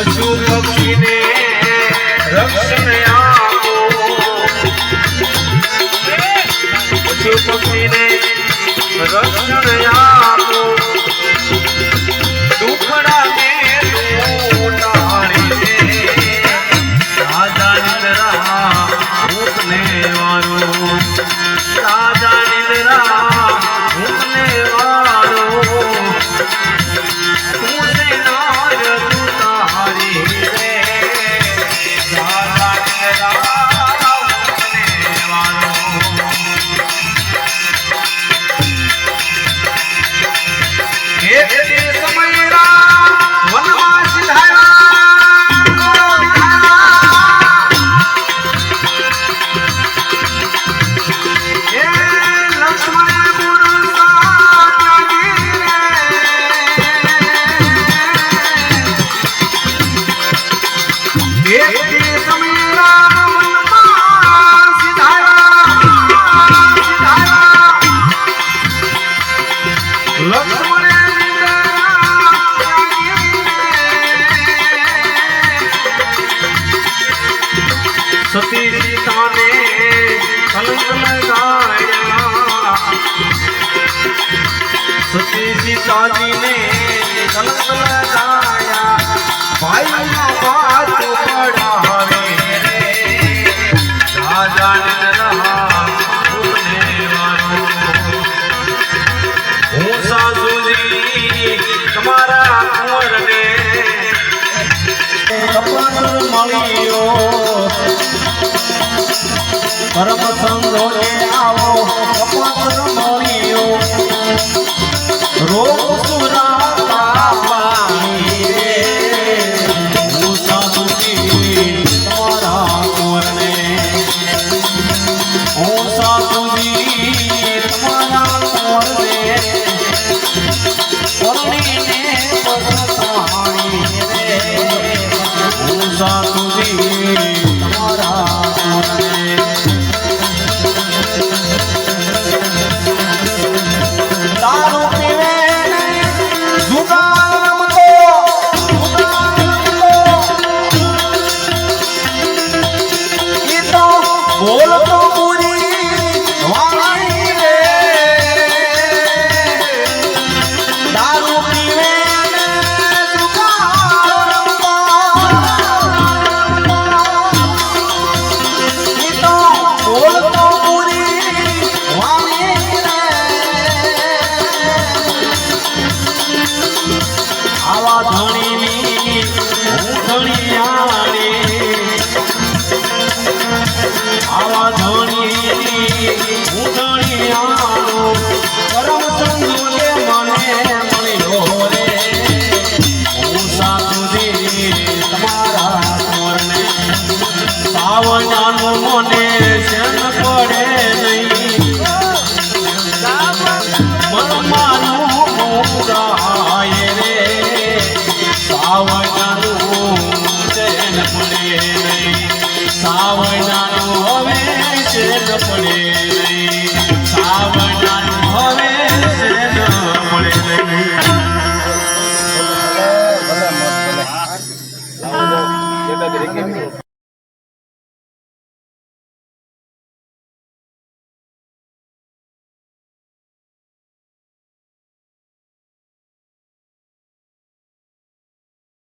પશુ પક્ષીને રક્ષણ આપો પશુ પક્ષીને રક્ષણ આપો દુખડા ને ઉટાડીને રાજા નિંદ્રા ભૂતને વારો રાજા નિંદ્રા ભૂતને વારો તુને નાર તુતારી રે રાજા નિંદ્રા ભૂતને વારો એક સમય રામ વનવાસ સતી સીતાને કલંક લગાયા સતી સીતાજીને કલંક લગાયા ભાઈના વાત પડાવે રે રાજા નિંદ્રા ભૂતને વારો હું સાસુજી તમારા કુંવરને કપન મળ્યો પરમ સંગોને આવો કપન મળ્યો